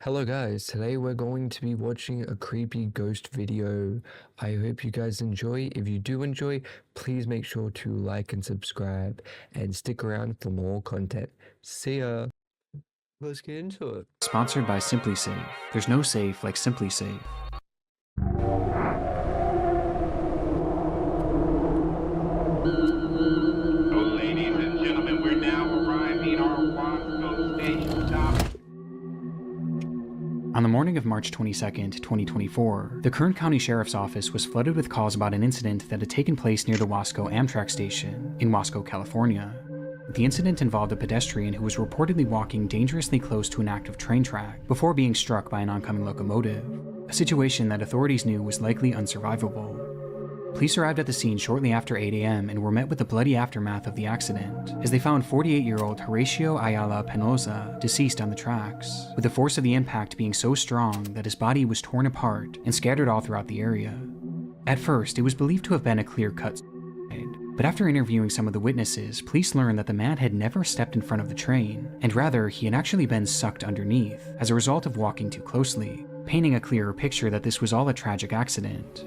Hello guys, today we're going to be watching a creepy ghost video. I hope you guys enjoy. If you do enjoy, please make sure to like and subscribe and stick around for more content. See ya. Let's get into it. Sponsored by Simply Safe. There's no safe like Simply Safe. Ladies and gentlemen, we're now arriving at our Wasco station stop. On the morning of March 22nd, 2024, the Kern County Sheriff's Office was flooded with calls about an incident that had taken place near the Wasco Amtrak station in Wasco, California. The incident involved a pedestrian who was reportedly walking dangerously close to an active train track before being struck by an oncoming locomotive, a situation that authorities knew was likely unsurvivable. Police arrived at the scene shortly after 8 a.m. and were met with the bloody aftermath of the accident, as they found 48-year-old Horacio Ayala Penosa deceased on the tracks, with the force of the impact being so strong that his body was torn apart and scattered all throughout the area. At first, it was believed to have been a clear-cut suicide, but after interviewing some of the witnesses, police learned that the man had never stepped in front of the train, and rather, he had actually been sucked underneath as a result of walking too closely, painting a clearer picture that this was all a tragic accident.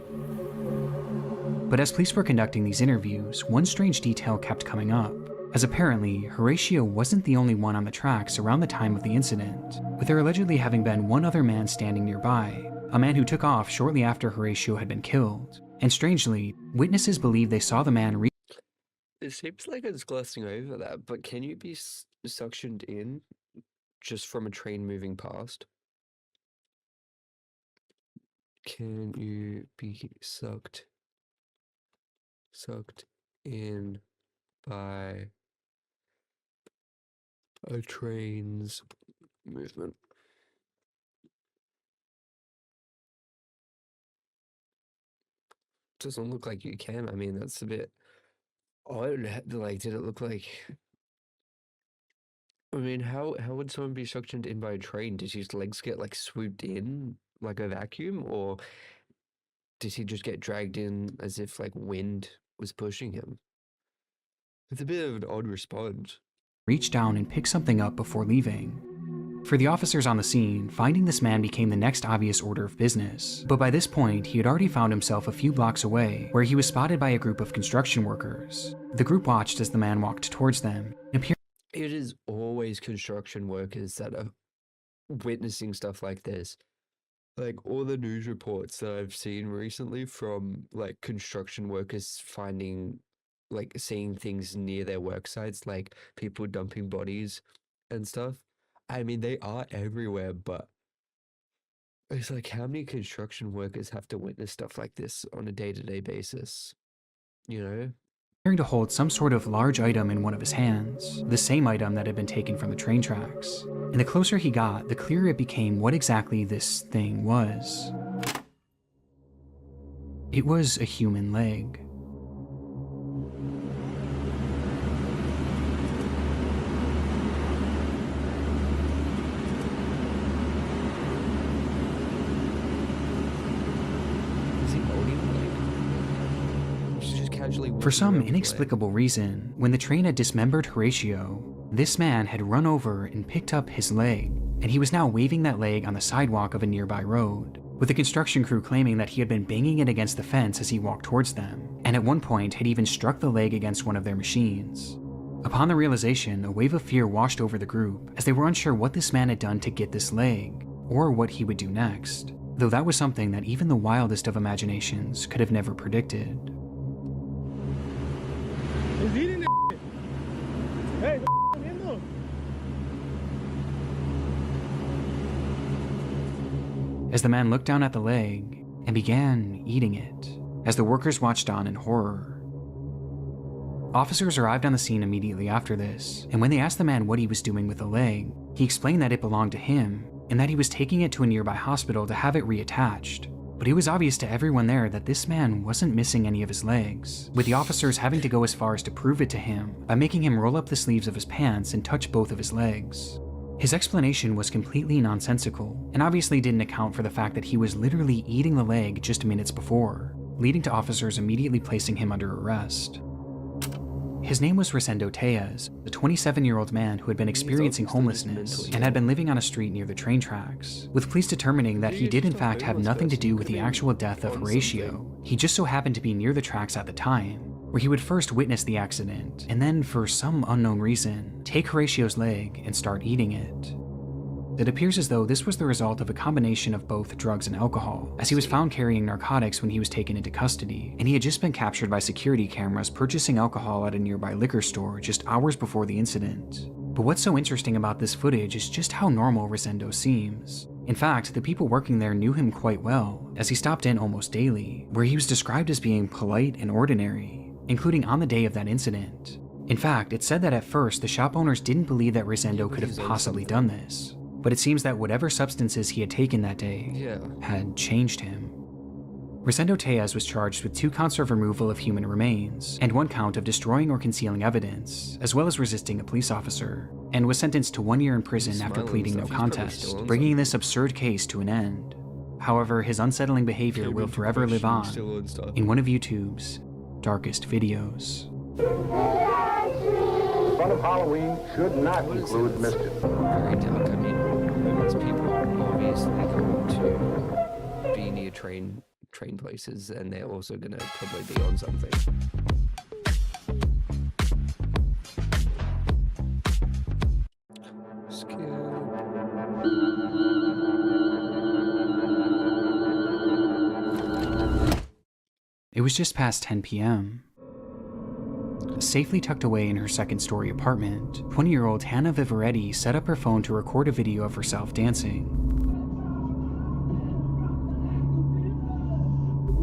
But as police were conducting these interviews, one strange detail kept coming up, as apparently, Horacio wasn't the only one on the tracks around the time of the incident, with there allegedly having been one other man standing nearby, a man who took off shortly after Horacio had been killed, and strangely, witnesses believe they saw the man It seems like it's glossing over that, but can you be suctioned in just from a train moving past? Can you be sucked in by a train's movement? Doesn't look like you can. I mean, that's a bit odd. Like, did it look like? I mean, how would someone be suctioned in by a train? Did his legs get like swooped in like a vacuum, or did he just get dragged in as if like wind was pushing him? It's a bit of an odd response. reach down and pick something up before leaving. For the officers on the scene, finding this man became the next obvious order of business, but by this point, he had already found himself a few blocks away, where he was spotted by a group of construction workers. The group watched as the man walked towards them, appearing It is always construction workers that are witnessing stuff like this. Like all the news reports that I've seen recently from like construction workers finding, like seeing things near their work sites, like people dumping bodies and stuff. I mean, they are everywhere, but it's like how many construction workers have to witness stuff like this on a day-to-day basis, you know? to hold some sort of large item in one of his hands, the same item that had been taken from the train tracks. And the closer he got, the clearer it became what exactly this thing was. It was a human leg. Is he holding like just casually For walking some around with a leg? inexplicable reason, when the train had dismembered Horatio, this man had run over and picked up his leg, and he was now waving that leg on the sidewalk of a nearby road, with the construction crew claiming that he had been banging it against the fence as he walked towards them, and at one point had even struck the leg against one of their machines. Upon the realization, a wave of fear washed over the group, as they were unsure what this man had done to get this leg, or what he would do next, though that was something that even the wildest of imaginations could have never predicted. He's eating that shit. Hey, comiendo. As the man looked down at the leg and began eating it, as the workers watched on in horror. Officers arrived on the scene immediately after this, and when they asked the man what he was doing with the leg, he explained that it belonged to him and that he was taking it to a nearby hospital to have it reattached. But it was obvious to everyone there that this man wasn't missing any of his legs, with the officers having to go as far as to prove it to him by making him roll up the sleeves of his pants and touch both of his legs. His explanation was completely nonsensical, and obviously didn't account for the fact that he was literally eating the leg just minutes before, leading to officers immediately placing him under arrest. His name was Rosendo Tejas, a 27-year-old man who had been experiencing homelessness and had been living on a street near the train tracks, with police determining that he did in fact have nothing to do with the actual death of Horatio. He just so happened to be near the tracks at the time, where he would first witness the accident, and then, for some unknown reason, take Horatio's leg and start eating it. It appears as though this was the result of a combination of both drugs and alcohol, as he was found carrying narcotics when he was taken into custody, and he had just been captured by security cameras purchasing alcohol at a nearby liquor store just hours before the incident. But what's so interesting about this footage is just how normal Rosendo seems. In fact, the people working there knew him quite well, as he stopped in almost daily, where he was described as being polite and ordinary, including on the day of that incident. In fact, it's said that at first the shop owners didn't believe that Rosendo could have possibly done this. But it seems that whatever substances he had taken that day had changed him. Rosendo Tejas was charged with 2 counts of removal of human remains, and 1 count of destroying or concealing evidence, as well as resisting a police officer, and was sentenced to 1 year in prison after pleading no contest, bringing this absurd case to an end. However, his unsettling behavior will forever live on in one of YouTube's darkest videos. Fun of Halloween should not include mischief. Very dark. I mean, most people obviously go to be near train places, and they're also gonna probably be on something. It was just past 10 p.m. Safely tucked away in her second-story apartment, 20-year-old Hannah Vivaretti set up her phone to record a video of herself dancing.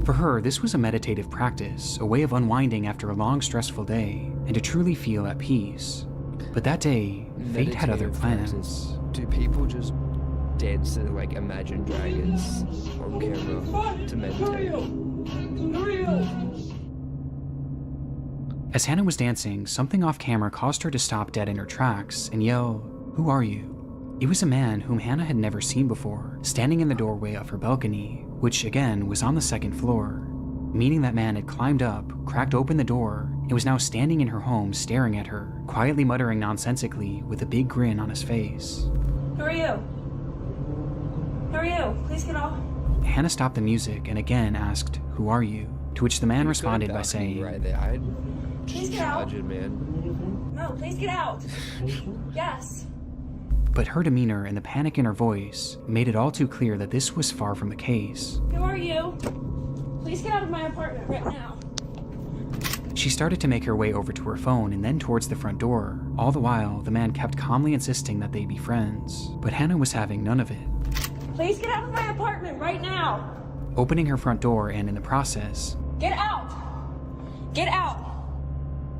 For her, this was a meditative practice, a way of unwinding after a long, stressful day, and to truly feel at peace. But that day, fate had other plans. Do people just dance to, like, Imagine Dragons on camera to meditate? As Hannah was dancing, something off camera caused her to stop dead in her tracks and yell, "Who are you?" It was a man whom Hannah had never seen before, standing in the doorway of her balcony, which again was on the 2nd floor, meaning that man had climbed up, cracked open the door, and was now standing in her home staring at her, quietly muttering nonsensically with a big grin on his face. Who are you? Who are you? Please get off. Hannah stopped the music and again asked, "Who are you?" To which the man responded by saying, Right there, I'd Please get out. charge it, man. No, please get out. Yes. but her demeanor and the panic in her voice made it all too clear that this was far from the case. Who are you? Please get out of my apartment right now. She started to make her way over to her phone and then towards the front door. All the while, the man kept calmly insisting that they be friends, but Hannah was having none of it. Please get out of my apartment right now. Opening her front door and in the process, Get out. Get out.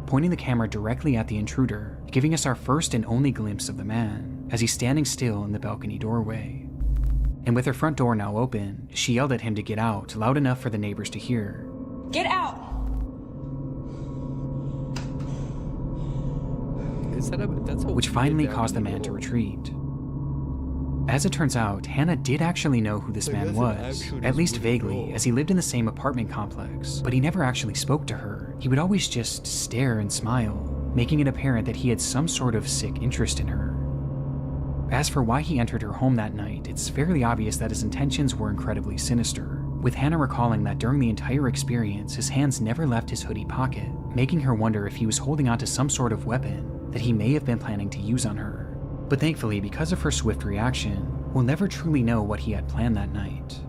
pointing the camera directly at the intruder, giving us our first and only glimpse of the man as he's standing still in the balcony doorway. And with her front door now open, she yelled at him to get out, loud enough for the neighbors to hear. Get out. Which finally caused the man to retreat. As it turns out, Hannah did actually know who this man was, at least vaguely, as he lived in the same apartment complex, but he never actually spoke to her. He would always just stare and smile, making it apparent that he had some sort of sick interest in her. As for why he entered her home that night, it's fairly obvious that his intentions were incredibly sinister, with Hannah recalling that during the entire experience, his hands never left his hoodie pocket, making her wonder if he was holding onto some sort of weapon that he may have been planning to use on her. But thankfully, because of her swift reaction, we'll never truly know what he had planned that night.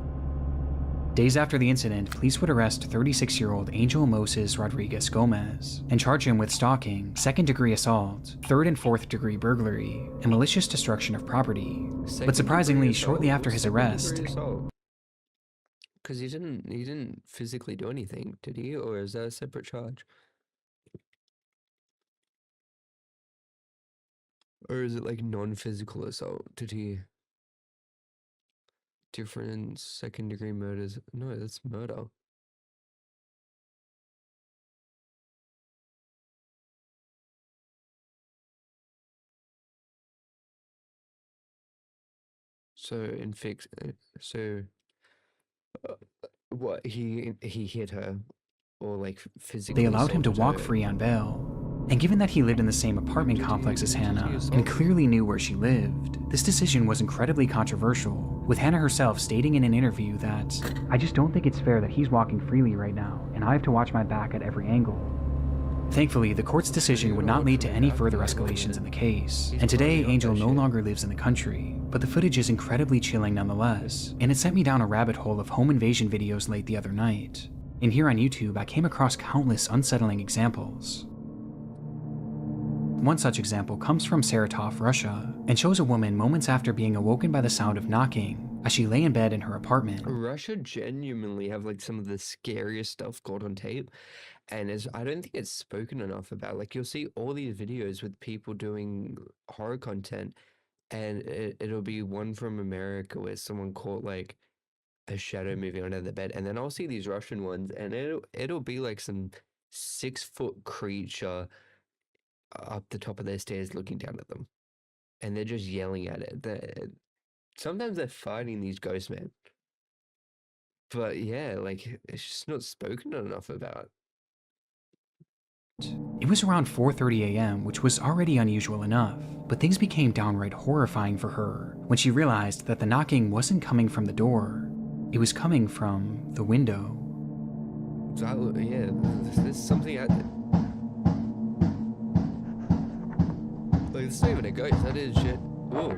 Days after the incident, police would arrest 36-year-old Angel Moses Rodriguez Gomez and charge him with stalking, second-degree assault, third and fourth-degree burglary, and malicious destruction of property. But surprisingly, shortly after his arrest, because he didn't physically do anything, did he? Or is that a separate charge? Or is it like non-physical assault? Did he? Different second-degree murders? No, that's murder. What he hit her, or like physically? they allowed him to assaulted walk her? free on bail. And given that he lived in the same apartment complex as Hannah and clearly knew where she lived, this decision was incredibly controversial, with Hannah herself stating in an interview that, "I just don't think it's fair that he's walking freely right now, and I have to watch my back at every angle." Thankfully, the court's decision would not lead to any further escalations in the case, and today Angel no longer lives in the country, but the footage is incredibly chilling nonetheless, and it sent me down a rabbit hole of home invasion videos late the other night. And here on YouTube, I came across countless unsettling examples. One such example comes from Saratov, Russia, and shows a woman moments after being awoken by the sound of knocking as she lay in bed in her apartment. Russia genuinely have like some of the scariest stuff caught on tape, and I don't think it's spoken enough about. Like you'll see all these videos with people doing horror content, and it'll be one from America where someone caught like a shadow moving under the bed, and then I'll see these Russian ones, and it'll be like some 6-foot creature up the top of their stairs looking down at them, and they're just yelling at it. Sometimes they're fighting these ghosts, man. But yeah, like it's just not spoken enough about. It was around 4:30 a.m., which was already unusual enough, but things became downright horrifying for her when she realized that the knocking wasn't coming from the door, it was coming from the window. So, yeah, there's something out there. Like, it's not even a ghost, that is shit. Whoa.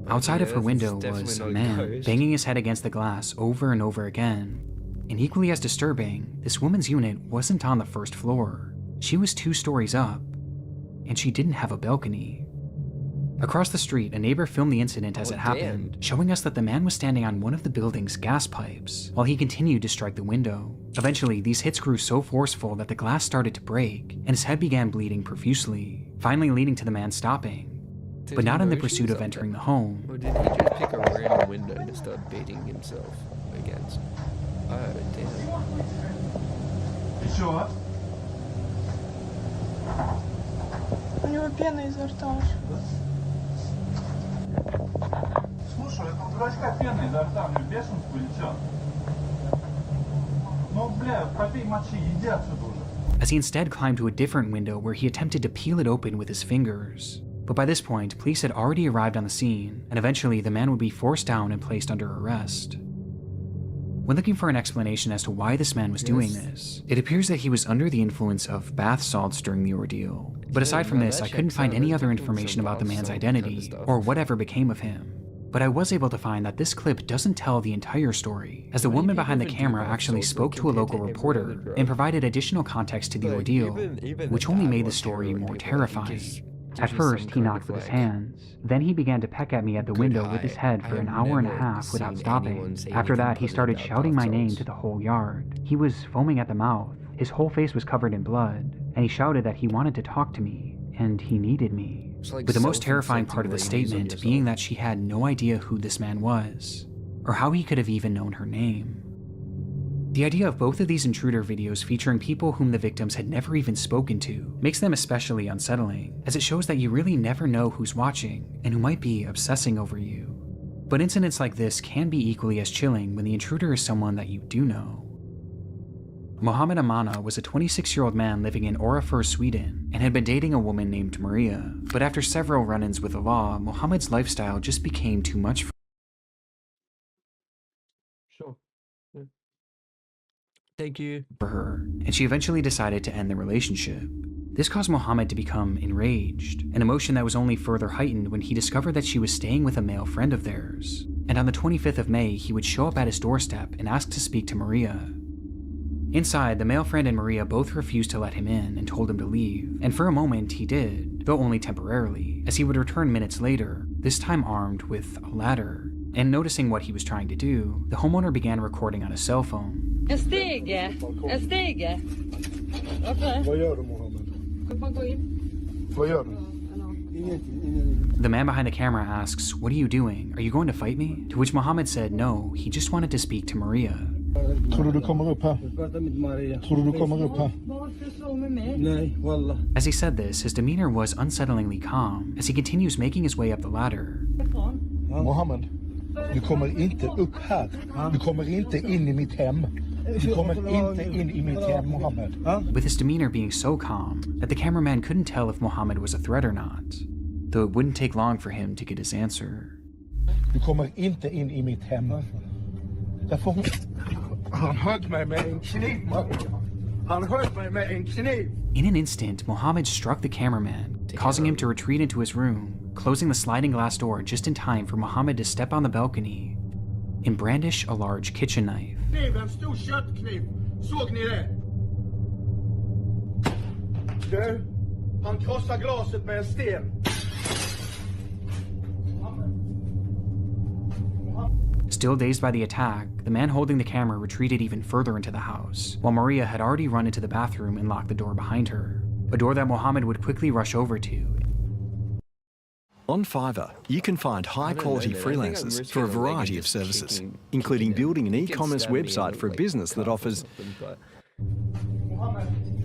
Outside of her It's window definitely was not a a man ghost. banging his head against the glass over and over again. And equally as disturbing, this woman's unit wasn't on the first floor. She was 2 stories up, and she didn't have a balcony. Across the street, a neighbor filmed the incident as it happened, showing us that the man was standing on one of the building's gas pipes while he continued to strike the window. Eventually, these hits grew so forceful that the glass started to break, and his head began bleeding profusely, finally leading to the man stopping, but not in the pursuit of entering the home. Or did he just pick a random window to start beating himself against? Oh, damn. Еще. У него пена изо рта уже. Слушай, это у дурачка пена изо рта, мне бешенство или чё? Ну, бля, попей мочи, иди отсюда уже. As he instead climbed to a different window where he attempted to peel it open with his fingers. But by this point, police had already arrived on the scene, and eventually the man would be forced down and placed under arrest. When looking for an explanation as to why this man was doing this, it appears that he was under the influence of bath salts during the ordeal. But aside from this, I couldn't find any other information about the man's identity, or whatever became of him. But I was able to find that this clip doesn't tell the entire story, as the woman behind the camera actually spoke to a local reporter and provided additional context to the ordeal, which only made the story more terrifying. At first, he knocked with his hands. Then he began to peck at me at the window with his head for an hour and a half without stopping. After that, he started shouting my name to the whole yard. He was foaming at the mouth. His whole face was covered in blood, and he shouted that he wanted to talk to me, and he needed me. But the most terrifying part of the statement being that she had no idea who this man was, or how he could have even known her name. The idea of both of these intruder videos featuring people whom the victims had never even spoken to makes them especially unsettling, as it shows that you really never know who's watching and who might be obsessing over you. But incidents like this can be equally as chilling when the intruder is someone that you do know. Mohammed Amana was a 26-year-old man living in Orafur, Sweden, and had been dating a woman named Maria. But after several run-ins with the law, Mohammed's lifestyle just became too much for Thank you. her, and she eventually decided to end the relationship. This caused Mohammed to become enraged, an emotion that was only further heightened when he discovered that she was staying with a male friend of theirs. And on the 25th of May, he would show up at his doorstep and ask to speak to Maria. Inside, the male friend and Maria both refused to let him in and told him to leave, and for a moment he did, though only temporarily, as he would return minutes later, this time armed with a ladder. And noticing what he was trying to do, the homeowner began recording on his cell phone. En stege. En stege. Okej. Vad gör du, Mohammed? Kan man gå in? Vad gör du? Ingenting. The man behind the camera asks, "What are you doing? Are you going to fight me?" To which Mohammed said no, he just wanted to speak to Maria. Tror du kommer upp här? Tror du kommer upp här? Varför så med mig? Nej, wallah. As he said this, his demeanor was unsettlingly calm as he continues making his way up the ladder. Mohammed, du kommer inte upp här. Du kommer inte in i mitt hem. Du kommer inte in I mitt hem, Mohammed. with his demeanor being so calm that the cameraman couldn't tell if Mohammed was a threat or not, though it wouldn't take long for him to get his answer. Du kommer inte in I mitt hem. Därför han högg mig med en kniv, Han högg mig med en kniv. In an instant, Mohammed struck the cameraman, causing him to retreat into his room, closing the sliding glass door just in time for Mohammed to step on the balcony and brandish a large kitchen knife. Kniv, en stor köttkniv. Såg ni det? Du, han krossar glaset med en sten. Still dazed by the attack, the man holding the camera retreated even further into the house, while Maria had already run into the bathroom and locked the door behind her, a door that Mohammed would quickly rush over to. On Fiverr, you can find high-quality freelancers for a variety of services, including building an e-commerce website for a business that offers...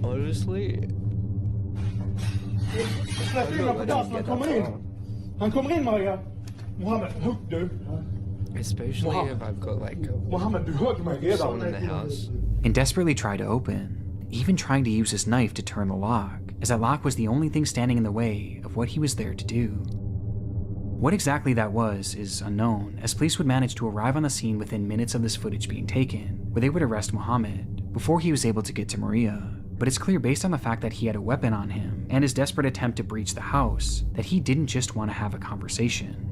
Honestly, Släpp in honom på dassen, han kommer in. Han kommer in, Maria. Mohammed, hugg du. especially if I've got like Mohammed, du högg mig redan. someone in the house. And desperately tried to open, even trying to use his knife to turn the lock, as that lock was the only thing standing in the way of what he was there to do. What exactly that was is unknown, as police would manage to arrive on the scene within minutes of this footage being taken, where they would arrest Mohammed before he was able to get to Maria. But it's clear based on the fact that he had a weapon on him and his desperate attempt to breach the house that he didn't just want to have a conversation.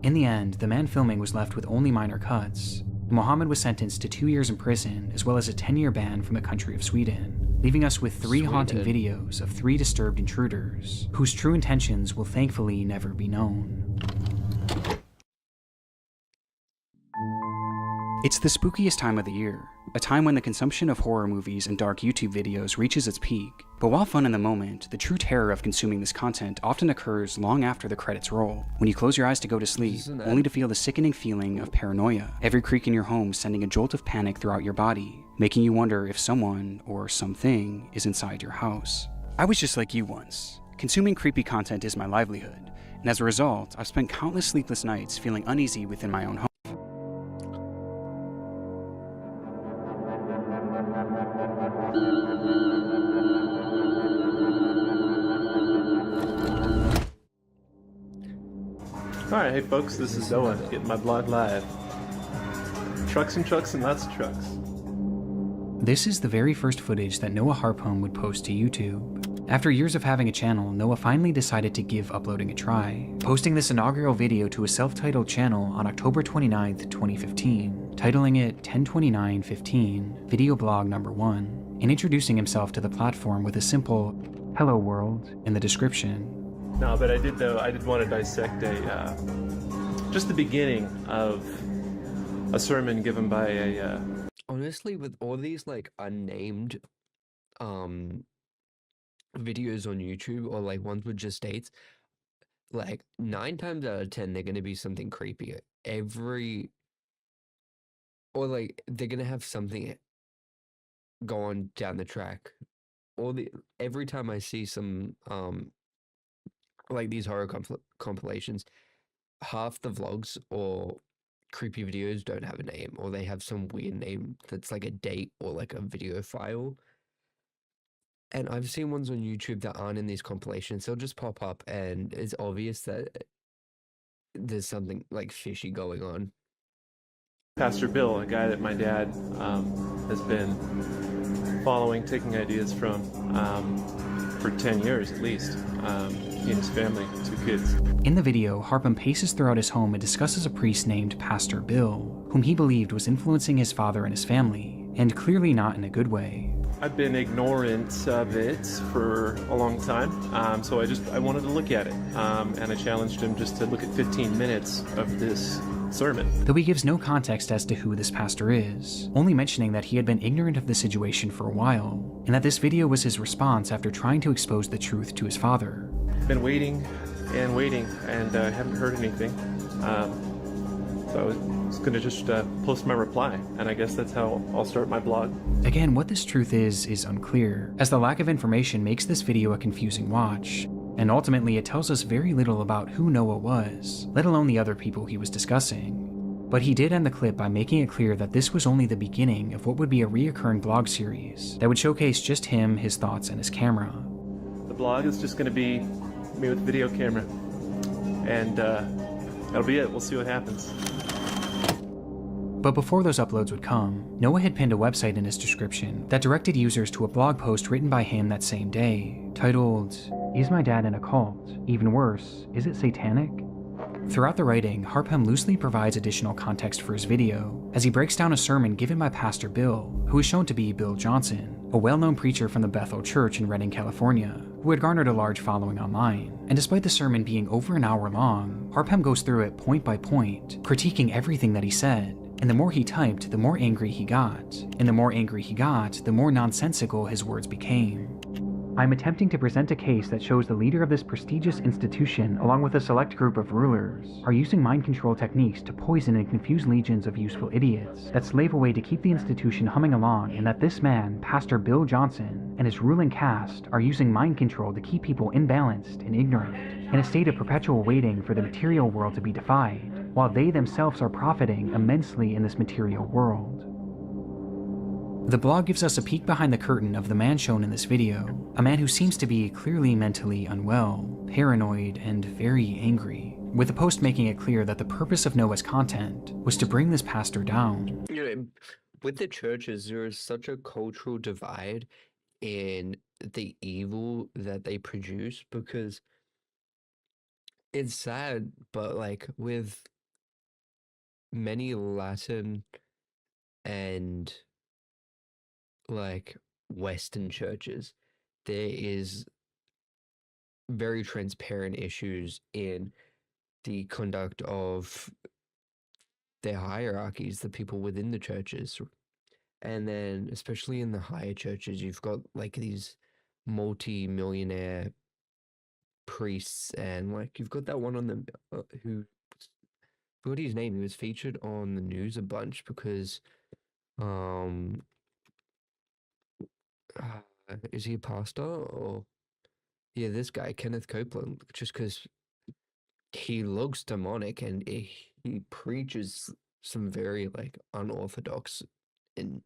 In the end, the man filming was left with only minor cuts, and Mohammed was sentenced to 2 years in prison as well as a 10-year ban from the country of Sweden, leaving us with 3 haunting videos of 3 disturbed intruders, whose true intentions will thankfully never be known. It's the spookiest time of the year, a time when the consumption of horror movies and dark YouTube videos reaches its peak. But while fun in the moment, the true terror of consuming this content often occurs long after the credits roll, when you close your eyes to go to sleep, only to feel the sickening feeling of paranoia, every creak in your home sending a jolt of panic throughout your body, making you wonder if someone or something is inside your house. I was just like you once. Consuming creepy content is my livelihood, and as a result, I've spent countless sleepless nights feeling uneasy within my own home. Alright, hey folks, this is Noah, getting my blog live. Trucks and trucks and lots of trucks. This is the very first footage that Noah Harpum would post to YouTube. After years of having a channel, Noah finally decided to give uploading a try, posting this inaugural video to a self-titled channel on October 29th, 2015, titling it 102915, video blog number 1, and introducing himself to the platform with a simple, "Hello world," in the description. No, but I did want to dissect just the beginning of a sermon given by a... Honestly, with all these like unnamed videos on YouTube or like ones with just dates, like 9 times out of 10 they're gonna be something creepy. Or like they're gonna have something go on down the track. Every time I see some like these horror compilations, half the vlogs or creepy videos don't have a name, or they have some weird name that's like a date or like a video file. And I've seen ones on YouTube that aren't in these compilations. They'll just pop up and it's obvious that there's something like fishy going on. Pastor Bill, a guy that my dad has been following, taking ideas from for 10 years at least. He and his family, 2 kids. In the video, Harpum paces throughout his home and discusses a priest named Pastor Bill, whom he believed was influencing his father and his family, and clearly not in a good way. I've been ignorant of it for a long time, so I wanted to look at it, and I challenged him just to look at 15 minutes of this sermon. Though he gives no context as to who this pastor is, only mentioning that he had been ignorant of the situation for a while, and that this video was his response after trying to expose the truth to his father. Been waiting and waiting, and haven't heard anything, so I was going to just post my reply, and I guess that's how I'll start my blog. Again, what this truth is unclear, as the lack of information makes this video a confusing watch, and ultimately it tells us very little about who Noah was, let alone the other people he was discussing. But he did end the clip by making it clear that this was only the beginning of what would be a reoccurring blog series that would showcase just him, his thoughts, and his camera. The blog is just going to be me with a video camera, and that'll be it. We'll see what happens. But before those uploads would come, Noah had pinned a website in his description that directed users to a blog post written by him that same day, titled, "Is my dad in a cult? Even worse, is it satanic?" Throughout the writing, Harpham loosely provides additional context for his video, as he breaks down a sermon given by Pastor Bill, who is shown to be Bill Johnson, a well-known preacher from the Bethel Church in Redding, California, who had garnered a large following online. And despite the sermon being over an hour long, Harpham goes through it point by point, critiquing everything that he said. And the more he typed, the more angry he got. And the more angry he got, the more nonsensical his words became. I'm attempting to present a case that shows the leader of this prestigious institution, along with a select group of rulers, are using mind control techniques to poison and confuse legions of useful idiots that slave away to keep the institution humming along, and that this man, Pastor Bill Johnson, and his ruling caste are using mind control to keep people imbalanced and ignorant, in a state of perpetual waiting for the material world to be defied, while they themselves are profiting immensely in this material world. The blog gives us a peek behind the curtain of the man shown in this video, a man who seems to be clearly mentally unwell, paranoid, and very angry, with the post making it clear that the purpose of Noah's content was to bring this pastor down. You know, with the churches, there is such a cultural divide in the evil that they produce, because it's sad, but like with many Latin and like Western churches, there is very transparent issues in the conduct of their hierarchies, the people within the churches. And then especially in the higher churches, you've got like these multi-millionaire priests, and like you've got that one on the who, what his name, he was featured on the news a bunch because is he a pastor? Or yeah, this guy Kenneth Copeland, just because he looks demonic and he preaches some very like unorthodox and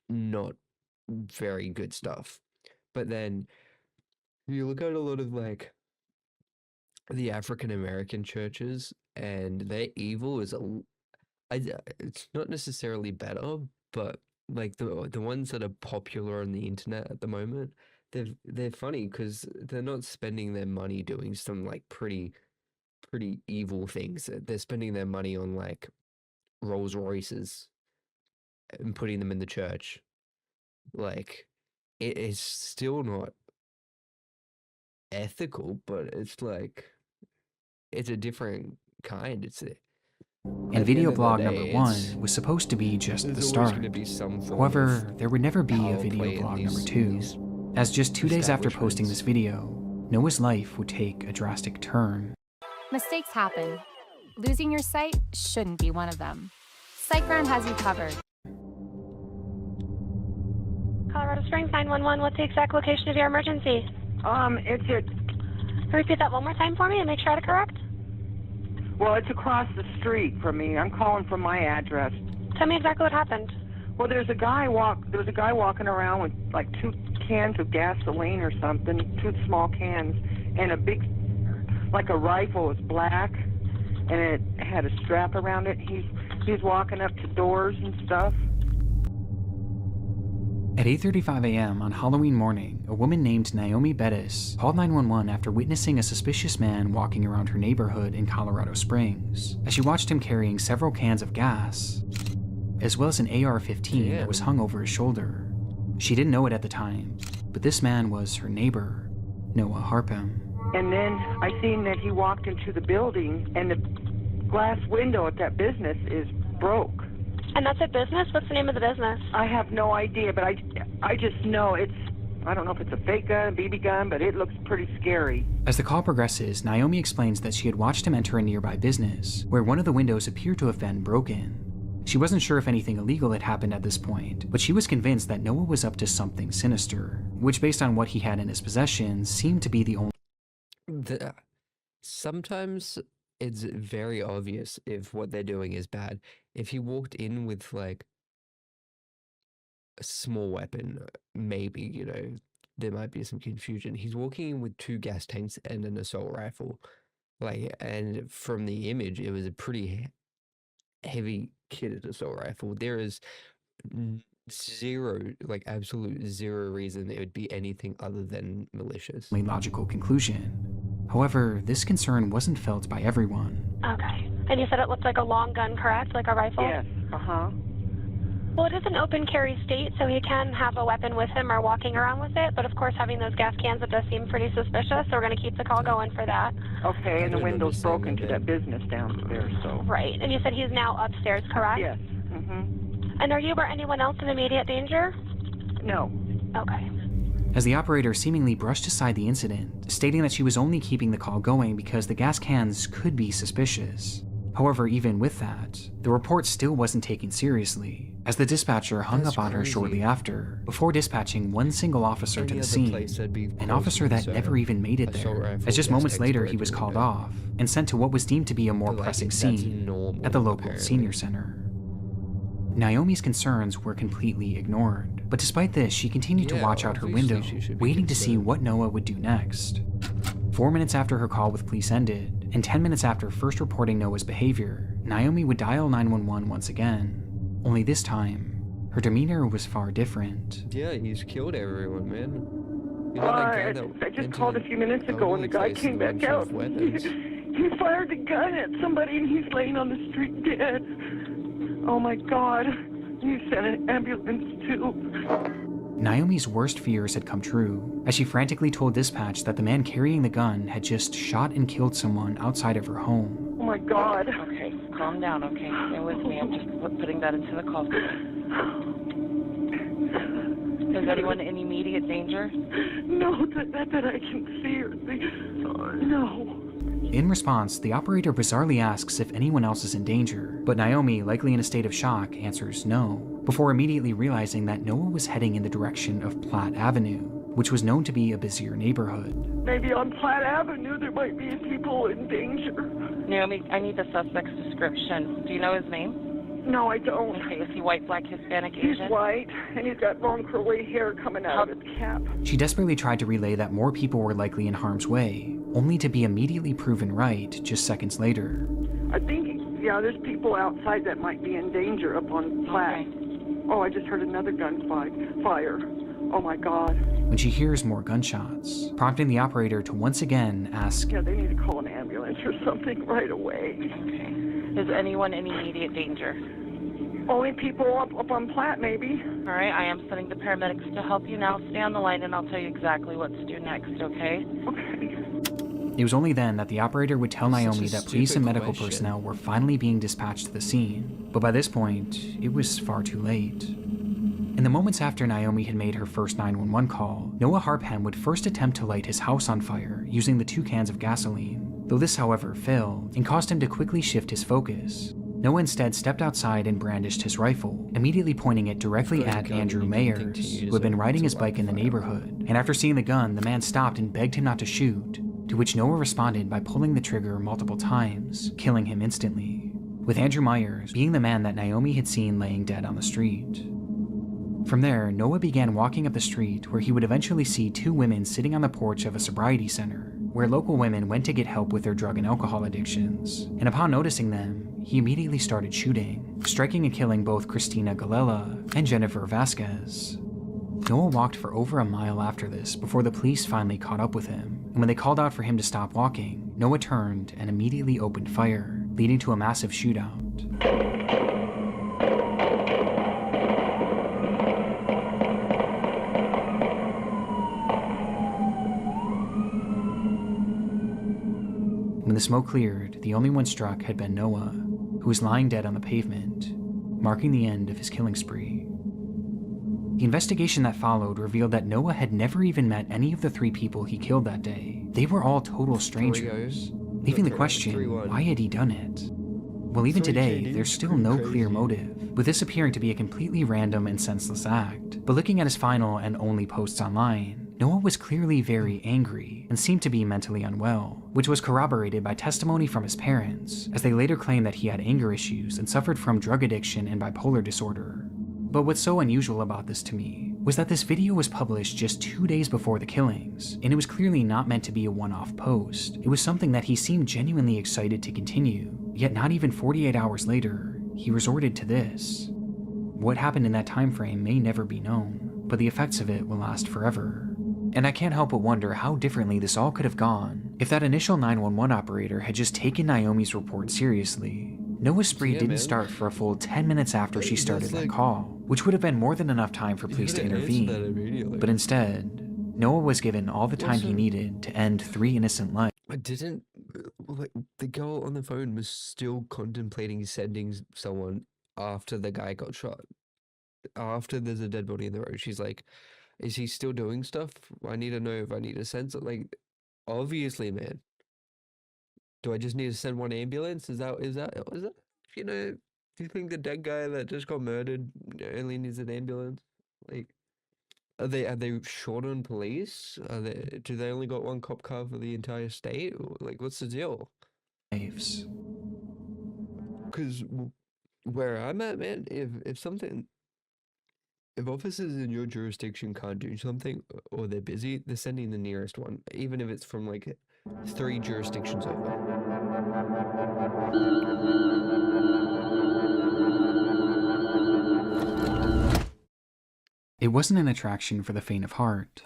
not very good stuff. But then you look at a lot of like the African American churches, and their evil is it's not necessarily better, but like the ones that are popular on the internet at the moment, they're funny because they're not spending their money doing some like pretty evil things. They're spending their money on like Rolls Royces and putting them in the church. Like it is still not ethical, but it's like it's a different kind. And video blog number 1 was supposed to be just the start. However, there would never be a video blog number 2, as just 2 days after posting this video, Noah's life would take a drastic turn. Mistakes happen. Losing your sight shouldn't be one of them. SiteGround has you covered. Colorado Springs 911, what's the exact location of your emergency? Repeat that one more time for me and make sure I have it correct. Well, it's across the street from me. I'm calling from my address. Tell me exactly what happened. Well, there was a guy walking around with like 2 cans of gasoline or something, 2 small cans, and a big, like a rifle. It was black, and it had a strap around it. He's walking up to doors and stuff. At 8:35 a.m. on Halloween morning, a woman named Naomi Bettis called 911 after witnessing a suspicious man walking around her neighborhood in Colorado Springs, as she watched him carrying several cans of gas, as well as an AR-15 that was hung over his shoulder. She didn't know it at the time, but this man was her neighbor, Noah Harpham. And then I seen that he walked into the building, and the glass window at that business is broke. And that's a business? What's the name of the business? I have no idea, but I just know I don't know if it's a fake gun, BB gun, but it looks pretty scary. As the call progresses, Naomi explains that she had watched him enter a nearby business, where one of the windows appeared to have been broken. She wasn't sure if anything illegal had happened at this point, but she was convinced that Noah was up to something sinister, which based on what he had in his possession, seemed to be the only... Sometimes it's very obvious if what they're doing is bad. If he walked in with like a small weapon, maybe, you know, there might be some confusion. He's walking in with 2 gas tanks and an assault rifle. Like, and from the image, it was a pretty heavy kitted assault rifle. There is zero, like absolute zero reason it would be anything other than malicious. Logical conclusion. However, this concern wasn't felt by everyone. Okay. And you said it looked like a long gun, correct? Like a rifle? Yes. Uh-huh. Well, it is an open carry state, so he can have a weapon with him or walking around with it. But of course, having those gas cans, it does seem pretty suspicious, so we're going to keep the call going for that. Okay, and the window's broken to that business downstairs, so. Right. And you said he's now upstairs, correct? Yes. Mm-hmm. And are you or anyone else in immediate danger? No. Okay. As the operator seemingly brushed aside the incident, stating that she was only keeping the call going because the gas cans could be suspicious. However, even with that, the report still wasn't taken seriously, as the dispatcher hung up on her shortly after, before dispatching one single officer to the scene, an officer that never even made it there, as just moments later he was called off and sent to what was deemed to be a more pressing scene at the local senior center. Naomi's concerns were completely ignored, but despite this, she continued to watch out her window, waiting to see what Noah would do next. 4 minutes after her call with police ended, and 10 minutes after first reporting Noah's behavior, Naomi would dial 911 once again. Only this time, her demeanor was far different. Yeah, he's killed everyone, man. You know I just called a few minutes ago and the guy came back out. He fired a gun at somebody and he's laying on the street dead. Oh my God. You sent an ambulance too. Naomi's worst fears had come true, as she frantically told dispatch that the man carrying the gun had just shot and killed someone outside of her home. Oh my God. Okay, calm down, okay? Stay with me. I'm just putting that into the call. Is anyone in immediate danger? No, that I can see or see. No. In response, the operator bizarrely asks if anyone else is in danger, but Naomi, likely in a state of shock, answers no, before immediately realizing that Noah was heading in the direction of Platt Avenue, which was known to be a busier neighborhood. Maybe on Platt Avenue there might be people in danger. Naomi, I need the suspect's description. Do you know his name? No, I don't. Okay, is he white, black, Hispanic, Asian? He's white, and he's got long curly hair coming out of his cap. She desperately tried to relay that more people were likely in harm's way, only to be immediately proven right just seconds later. I think, yeah, there's people outside that might be in danger up on Platt. Okay. Oh, I just heard another gun fire. Oh my God. When she hears more gunshots, prompting the operator to once again ask, yeah, they need to call an ambulance or something right away. Okay. Is anyone in immediate danger? Only people up on Platt, maybe. All right, I am sending the paramedics to help you now. Stay on the line and I'll tell you exactly what to do next, okay? Okay. It was only then that the operator would tell Naomi that police and medical personnel were finally being dispatched to the scene, but by this point, it was far too late. In the moments after Naomi had made her first 911 call, Noah Harpham would first attempt to light his house on fire using the 2 cans of gasoline, though this, however, failed and caused him to quickly shift his focus. Noah instead stepped outside and brandished his rifle, immediately pointing it directly at Andrew Mayers, who had been riding his bike in the neighborhood, and after seeing the gun, the man stopped and begged him not to shoot, to which Noah responded by pulling the trigger multiple times, killing him instantly, with Andrew Myers being the man that Naomi had seen laying dead on the street. From there, Noah began walking up the street where he would eventually see 2 women sitting on the porch of a sobriety center, where local women went to get help with their drug and alcohol addictions, and upon noticing them, he immediately started shooting, striking and killing both Christina Galella and Jennifer Vasquez. Noah walked for over a mile after this before the police finally caught up with him, and when they called out for him to stop walking, Noah turned and immediately opened fire, leading to a massive shootout. When the smoke cleared, the only one struck had been Noah, who was lying dead on the pavement, marking the end of his killing spree. The investigation that followed revealed that Noah had never even met any of the 3 people he killed that day. They were all total strangers, leaving the question, why had he done it? Well, even today, there's still no clear motive, with this appearing to be a completely random and senseless act. But looking at his final and only posts online, Noah was clearly very angry and seemed to be mentally unwell, which was corroborated by testimony from his parents, as they later claimed that he had anger issues and suffered from drug addiction and bipolar disorder. But what's so unusual about this to me was that this video was published just 2 days before the killings, and it was clearly not meant to be a one-off post. It was something that he seemed genuinely excited to continue, yet not even 48 hours later, he resorted to this. What happened in that time frame may never be known, but the effects of it will last forever. And I can't help but wonder how differently this all could have gone if that initial 911 operator had just taken Naomi's report seriously. Noah's spree didn't start for a full 10 minutes after she started that call, which would have been more than enough time for police to intervene. But instead, Noah was given all the time he needed to end 3 innocent lives. The girl on the phone was still contemplating sending someone after the guy got shot. After there's a dead body in the road, she's like, is he still doing stuff? I need to know if I need to send it. Like, obviously, man. Do I just need to send one ambulance? Is that, you know, do you think the dead guy that just got murdered only needs an ambulance? Like, are they short on police? Do they only got one cop car for the entire state? Or, like, what's the deal? Because where I'm at, man, if officers in your jurisdiction can't do something or they're busy, they're sending the nearest one, even if it's from like 3 jurisdictions over. It wasn't an attraction for the faint of heart.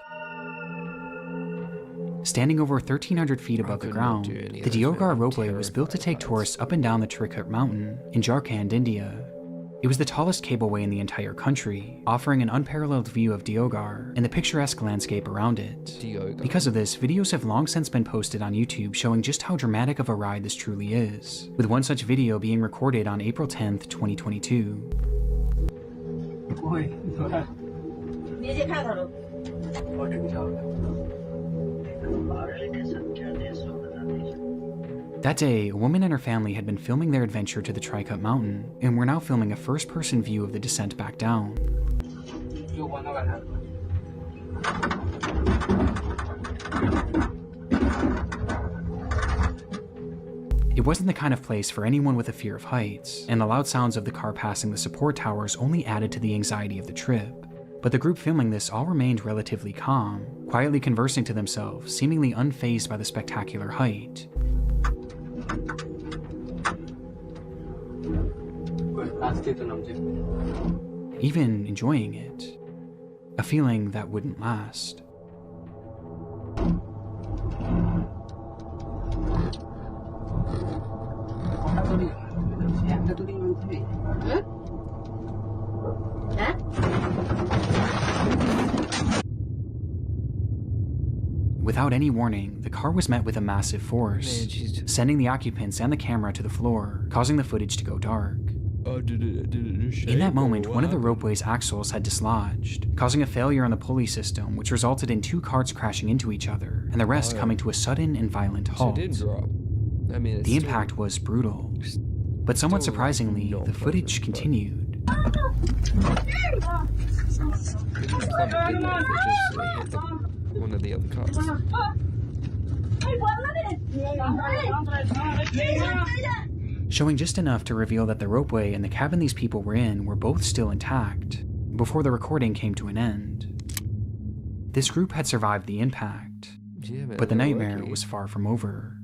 Standing over 1,300 feet above the ground, the Deogar ropeway was built to take tourists up and down the Trikut mountain in Jharkhand, India. It was the tallest cableway in the entire country, offering an unparalleled view of Deogar and the picturesque landscape around it. Because of this, videos have long since been posted on YouTube showing just how dramatic of a ride this truly is, with one such video being recorded on April 10th, 2022. That day, a woman and her family had been filming their adventure to the Trikut mountain, and were now filming a first-person view of the descent back down. It wasn't the kind of place for anyone with a fear of heights, and the loud sounds of the car passing the support towers only added to the anxiety of the trip. But the group filming this all remained relatively calm, quietly conversing to themselves, seemingly unfazed by the spectacular height. Even enjoying it. A feeling that wouldn't last. Without any warning, the car was met with a massive force, sending the occupants and the camera to the floor, causing the footage to go dark. In that moment, one of the ropeway's axles had dislodged, causing a failure on the pulley system, which resulted in 2 carts crashing into each other, and the rest coming to a sudden and violent halt. The impact was brutal, but somewhat surprisingly, the footage continued. One of the other cars. Showing just enough to reveal that the ropeway and the cabin these people were in were both still intact, before the recording came to an end. This group had survived the impact, but the nightmare was far from over.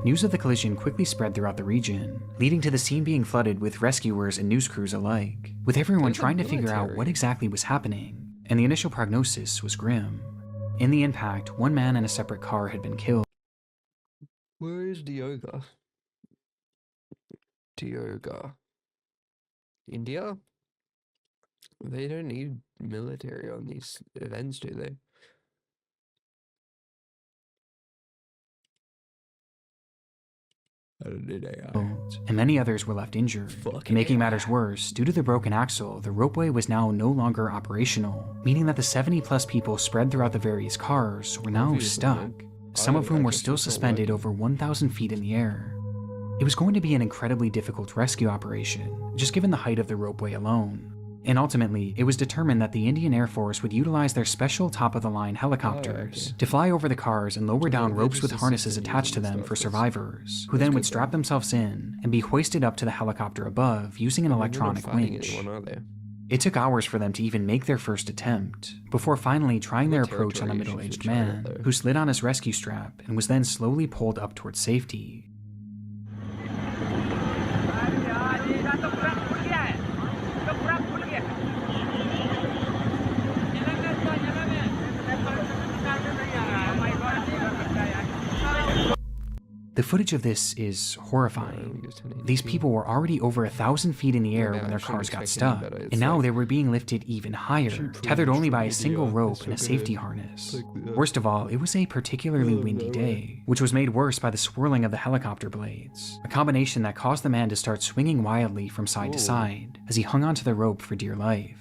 News of the collision quickly spread throughout the region, leading to the scene being flooded with rescuers and news crews alike, with everyone trying to figure out what exactly was happening, and the initial prognosis was grim. In the impact, 1 man in a separate car had been killed. Where is Deogar? Deogar. India? They don't need military on these events, do they? And many others were left injured. And making matters worse, due to the broken axle, the ropeway was now no longer operational, meaning that the 70+ people spread throughout the various cars were now stuck, some of whom were still suspended over 1,000 feet in the air. It was going to be an incredibly difficult rescue operation, just given the height of the ropeway alone. And ultimately, it was determined that the Indian Air Force would utilize their special top-of-the-line helicopters to fly over the cars and lower down ropes with harnesses attached to them for survivors, who then would strap themselves in and be hoisted up to the helicopter above using an electronic winch. It took hours for them to even make their first attempt, before finally trying their approach on a middle-aged man, who slid on his rescue strap and was then slowly pulled up towards safety. The footage of this is horrifying. These people were already over 1,000 feet in the air when their cars got stuck, and now they were being lifted even higher, tethered only by a single rope and a safety harness. Worst of all, it was a particularly windy day, which was made worse by the swirling of the helicopter blades, a combination that caused the man to start swinging wildly from side to side as he hung onto the rope for dear life.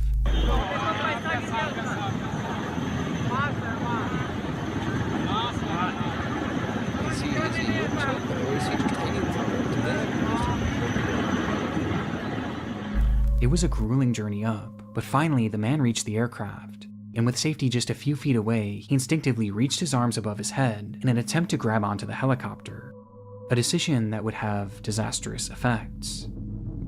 It was a grueling journey up, but finally the man reached the aircraft, and with safety just a few feet away, he instinctively reached his arms above his head in an attempt to grab onto the helicopter, a decision that would have disastrous effects.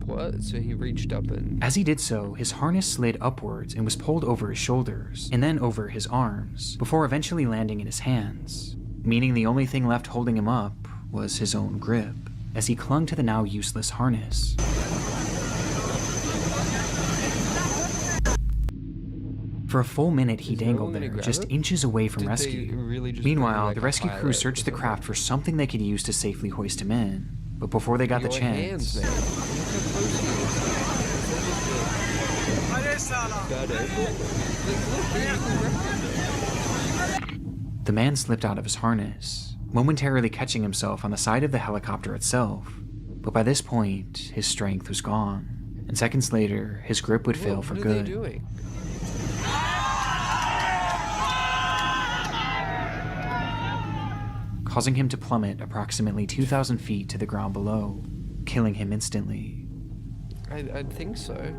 What? So he reached up and... As he did so, his harness slid upwards and was pulled over his shoulders, and then over his arms, before eventually landing in his hands, meaning the only thing left holding him up was his own grip, as he clung to the now useless harness. For a full minute, he dangled there, just inches away from rescue. Meanwhile, the rescue crew searched the craft for something they could use to safely hoist him in. But before they got the chance... The man slipped out of his harness, momentarily catching himself on the side of the helicopter itself. But by this point, his strength was gone, and seconds later, his grip would fail for good. Causing him to plummet approximately 2,000 feet to the ground below, killing him instantly. I'd think so.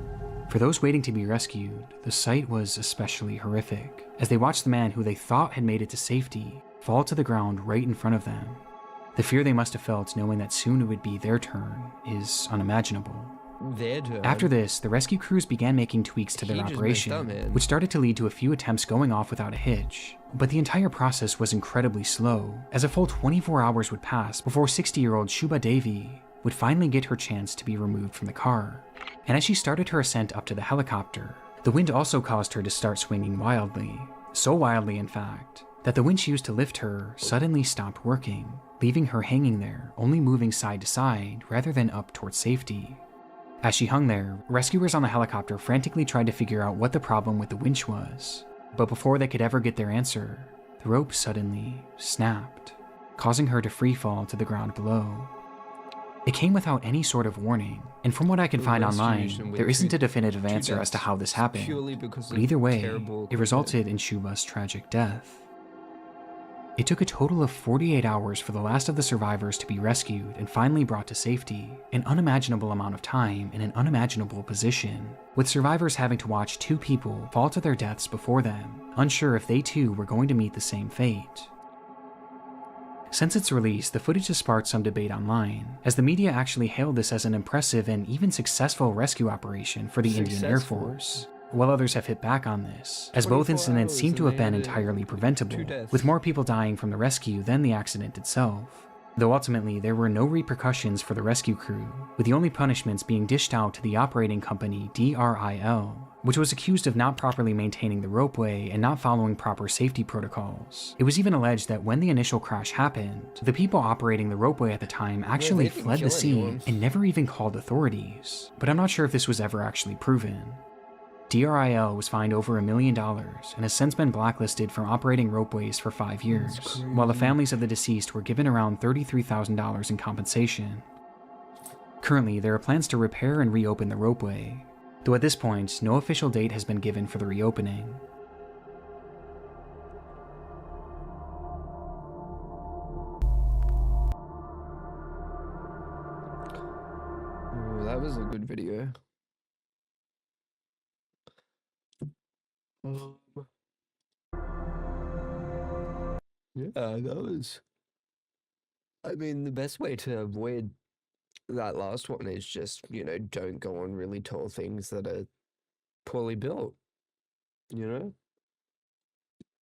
For those waiting to be rescued, the sight was especially horrific, as they watched the man who they thought had made it to safety fall to the ground right in front of them. The fear they must have felt knowing that soon it would be their turn is unimaginable. After this, the rescue crews began making tweaks to their operation, which started to lead to a few attempts going off without a hitch. But the entire process was incredibly slow, as a full 24 hours would pass before 60-year-old Shubha Devi would finally get her chance to be removed from the car. And as she started her ascent up to the helicopter, the wind also caused her to start swinging wildly. So wildly, in fact, that the winch used to lift her suddenly stopped working, leaving her hanging there, only moving side to side rather than up towards safety. As she hung there, rescuers on the helicopter frantically tried to figure out what the problem with the winch was. But before they could ever get their answer, the rope suddenly snapped, causing her to free fall to the ground below. It came without any sort of warning, and from what I can find online, there isn't a definitive answer as to how this happened, but either way, it resulted in Shubha's tragic death. It took a total of 48 hours for the last of the survivors to be rescued and finally brought to safety, an unimaginable amount of time in an unimaginable position, with survivors having to watch two people fall to their deaths before them, unsure if they too were going to meet the same fate. Since its release, the footage has sparked some debate online, as the media actually hailed this as an impressive and even successful rescue operation for the Indian Air Force, while others have hit back on this, as both incidents seem to have been entirely preventable, with more people dying from the rescue than the accident itself. Though ultimately there were no repercussions for the rescue crew, with the only punishments being dished out to the operating company DRIL, which was accused of not properly maintaining the ropeway and not following proper safety protocols. It was even alleged that when the initial crash happened, the people operating the ropeway at the time actually fled the scene and never even called authorities, but I'm not sure if this was ever actually proven. DRIL was fined over $1 million and has since been blacklisted from operating ropeways for 5 years, while the families of the deceased were given around $33,000 in compensation. Currently, there are plans to repair and reopen the ropeway, though at this point, no official date has been given for the reopening. Ooh, that was a good video. Yeah, that was. I mean, the best way to avoid that last one is just, don't go on really tall things that are poorly built,